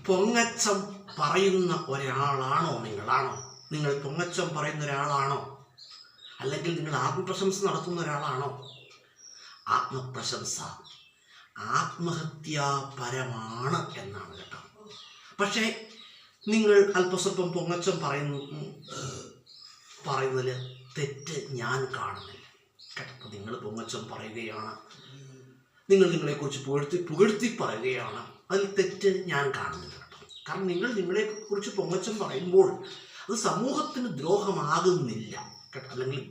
പൊങ്ങച്ചം പറയുന്ന ഒരാളാണോ നിങ്ങളാണോ? നിങ്ങൾ പൊങ്ങച്ചം പറയുന്ന ഒരാളാണോ? അല്ലെങ്കിൽ നിങ്ങൾ ആത്മപ്രശംസ നടത്തുന്ന ഒരാളാണോ? ആത്മപ്രശംസ ആത്മഹത്യാപരമാണ് എന്നാണ് കേട്ടോ. പക്ഷേ നിങ്ങൾ അല്പസ്വല്പം പൊങ്ങച്ചം പറയുന്നതിൽ തെറ്റ് ഞാൻ കാണുന്നില്ല കേട്ടോ. നിങ്ങൾ പൊങ്ങച്ചം പറയുകയാണ്, നിങ്ങൾ നിങ്ങളെക്കുറിച്ച് പുകഴ്ത്തി പറയുകയാണ്, അതിൽ തെറ്റ് ഞാൻ കാണുന്നില്ല കേട്ടോ. കാരണം നിങ്ങൾ നിങ്ങളെക്കുറിച്ച് പൊങ്ങച്ചം പറയുമ്പോൾ അത് സമൂഹത്തിന് ദ്രോഹമാകുന്നില്ല കേട്ടോ, അല്ലെങ്കിൽ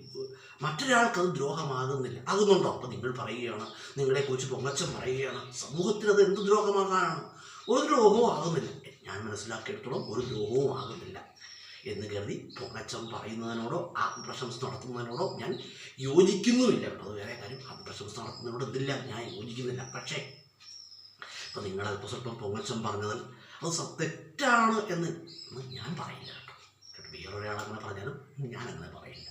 മറ്റൊരാൾക്ക് അത് ദ്രോഹമാകുന്നില്ല. ആകുന്നുണ്ടോ? അപ്പോൾ നിങ്ങൾ പറയുകയാണ്, നിങ്ങളെക്കുറിച്ച് പൊങ്ങച്ചം പറയുകയാണ്, സമൂഹത്തിന് അത് എന്ത് ദ്രോഹമാകാനാണ്? ഒരു ദ്രോഹവും ആകുന്നില്ല. ഞാൻ മനസ്സിലാക്കിയെടുത്തോളം ഒരു ദ്രോഹവും ആകുന്നില്ല എന്ന് കരുതി പൊങ്ങച്ചം പറയുന്നതിനോടോ ആത്മപ്രശംസ നടത്തുന്നതിനോടോ ഞാൻ യോജിക്കുന്നുമില്ല കേട്ടോ. അത് വേറെ കാര്യം. ആത്മപ്രശംസ നടത്തുന്നതിനോട് എന്തില്ല, ഞാൻ യോജിക്കുന്നില്ല. പക്ഷേ ഇപ്പം നിങ്ങൾ അല്പം സ്വല്പം പൊങ്ങച്ചം പറഞ്ഞതിൽ അത് തെറ്റാണ് എന്ന് ഞാൻ പറയില്ല കേട്ടോ. വേറൊരാൾ അങ്ങനെ പറഞ്ഞാലും ഞാൻ അങ്ങനെ പറയില്ല.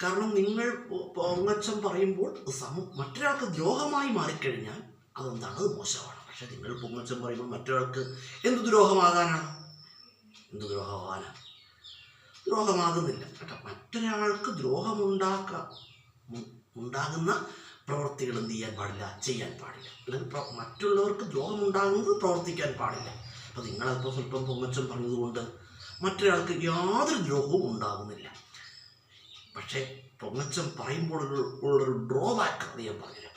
കാരണം നിങ്ങൾ പൊങ്ങച്ചം പറയുമ്പോൾ മറ്റൊരാൾക്ക് ദ്രോഹമായി മാറിക്കഴിഞ്ഞാൽ അതെന്താണ്? അത് മോശമാണ്. പക്ഷെ നിങ്ങൾ പൊങ്ങച്ചം പറയുമ്പോൾ മറ്റൊരാൾക്ക് എന്ത് ദ്രോഹമാകാനാണ്? എന്ത് ദ്രോഹമാകാനാണ്? ദ്രോഹമാകുന്നില്ല കേട്ടോ. മറ്റൊരാൾക്ക് ഉണ്ടാകുന്ന പ്രവൃത്തികൾ എന്ത് ചെയ്യാൻ പാടില്ല? ചെയ്യാൻ പാടില്ല. അല്ലെങ്കിൽ മറ്റുള്ളവർക്ക് ദ്രോഹമുണ്ടാകുന്നത് പ്രവർത്തിക്കാൻ പാടില്ല. അപ്പം നിങ്ങളല്പം സ്വല്പം പൊങ്ങച്ചം പറഞ്ഞതുകൊണ്ട് മറ്റൊരാൾക്ക് യാതൊരു ദ്രോഹവും ഉണ്ടാകുന്നില്ല. പക്ഷേ പൊങ്ങച്ചം പറയുമ്പോൾ ഉള്ളൊരു ഡ്രോബാക്ക് അത് ഞാൻ പറഞ്ഞുതരാം.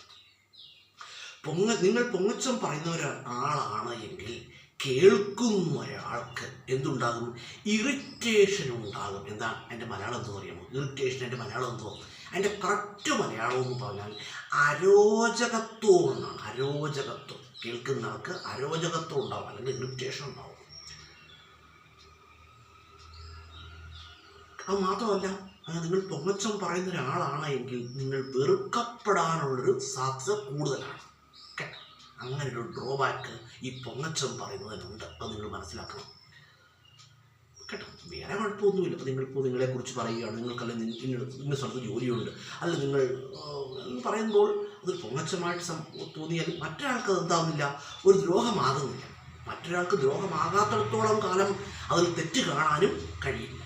നിങ്ങൾ പൊങ്ങച്ചം പറയുന്ന ഒരാളാണ് എങ്കിൽ കേൾക്കുന്ന ഒരാൾക്ക് എന്തുണ്ടാകും? ഇറിറ്റേഷൻ ഉണ്ടാകും. എന്താ അതിൻ്റെ മലയാളം എന്തെന്ന് അറിയാമോ? ഇറിറ്റേഷൻ അതിൻ്റെ മലയാളം എന്തോ? അതിൻ്റെ കറക്റ്റ് മലയാളം എന്ന് പറഞ്ഞാൽ അരോചകത്വം എന്നാണ്. അരോചകത്വം. കേൾക്കുന്ന ആൾക്ക് അരോചകത്വം ഉണ്ടാവും, അല്ലെങ്കിൽ ഇറിറ്റേഷൻ ഉണ്ടാവും. അത് മാത്രമല്ല, നിങ്ങൾ പൊങ്ങച്ചം പറയുന്ന ഒരാളാണ് എങ്കിൽ നിങ്ങൾ വെറുക്കപ്പെടാനുള്ളൊരു സാധ്യത കൂടുതലാണ് കേട്ടോ. അങ്ങനെ ഒരു ഡ്രോബാക്ക് ഈ പൊങ്ങച്ചം പറയുന്നതിനുണ്ട്. അത് നിങ്ങൾ മനസ്സിലാക്കണം കേട്ടോ. വേറെ കുഴപ്പമൊന്നുമില്ല. അപ്പോൾ നിങ്ങളിപ്പോൾ നിങ്ങളെക്കുറിച്ച് പറയുകയാണ്, നിങ്ങൾക്കല്ല ഇന്ന സ്ഥലത്ത് ജോലിയുണ്ട്, അല്ല നിങ്ങൾ പറയുമ്പോൾ അതൊരു പൊങ്ങച്ചമായിട്ട് തോന്നിയാൽ മറ്റൊരാൾക്ക് അത് എന്താകുന്നില്ല? ഒരു ദ്രോഹമാകുന്നില്ല. മറ്റൊരാൾക്ക് ദ്രോഹമാകാത്തിടത്തോളം കാലം അതിൽ തെറ്റ് കാണാനും കഴിയില്ല.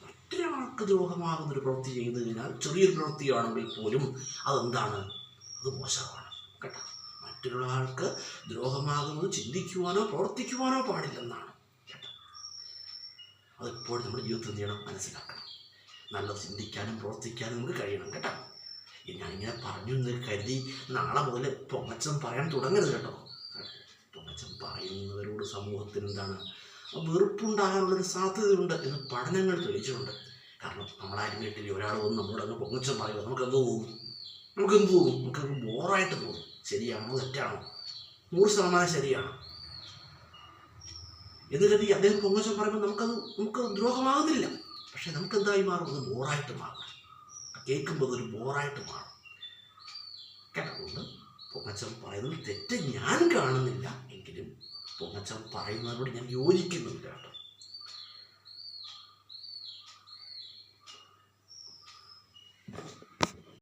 മറ്റൊരാൾക്ക് ദ്രോഹമാകുന്നൊരു പ്രവൃത്തി ചെയ്തു കഴിഞ്ഞാൽ ചെറിയൊരു പ്രവൃത്തിയാണെങ്കിൽ പോലും അതെന്താണ്? അത് മോശമാണ് കേട്ടോ. മറ്റൊരാൾക്ക് ദ്രോഹമാകുന്നത് ചിന്തിക്കുവാനോ പ്രവർത്തിക്കുവാനോ പാടില്ലെന്നാണ് കേട്ടോ. അതെപ്പോഴും നമ്മുടെ ജീവിതത്തിൽ എന്ത് ചെയ്യണം? മനസ്സിലാക്കണം. നല്ലത് ചിന്തിക്കാനും പ്രവർത്തിക്കാനും നമുക്ക് കഴിയണം കേട്ടോ. ഞാനിങ്ങനെ പറഞ്ഞു എന്ന് കരുതി നാളെ മുതൽ പൊങ്ങച്ചം പറയാൻ തുടങ്ങരുത് കേട്ടോ. പൊങ്ങച്ചം പറയുന്നവരോട് സമൂഹത്തിന് എന്താണ്? വെറുപ്പുണ്ടാകാനുള്ളൊരു സാധ്യതയുണ്ട് എന്ന് പഠനങ്ങൾ തെളിയിച്ചിട്ടുണ്ട്. കാരണം നമ്മളാരും വീട്ടിൽ ഒരാൾ വന്ന് നമ്മളോട് അങ്ങ് പൊങ്ങച്ചം പറയുക നമുക്കെന്ത് തോന്നും? നമുക്കത് ബോറായിട്ട് തോന്നും. ശരിയാണോ തെറ്റാണോ? 100% ശരിയാണ് എന്ന് കരുതി അദ്ദേഹം പൊങ്ങച്ചം പറയുമ്പോൾ നമുക്ക് ദ്രോഹമാകുന്നില്ല. പക്ഷെ നമുക്ക് എന്തായി മാറും? അത് ബോറായിട്ട് മാറും. കേൾക്കുമ്പോൾ അതൊരു ബോറായിട്ട് മാറും കേട്ടതുകൊണ്ട് പൊങ്ങച്ചം പറയുന്നത് തെറ്റ് ഞാൻ കാണുന്നില്ല. എങ്കിലും പൊങ്ങച്ചം പറയുന്നതിനോട് ഞാൻ യോജിക്കുന്നുണ്ട് കേട്ടോ.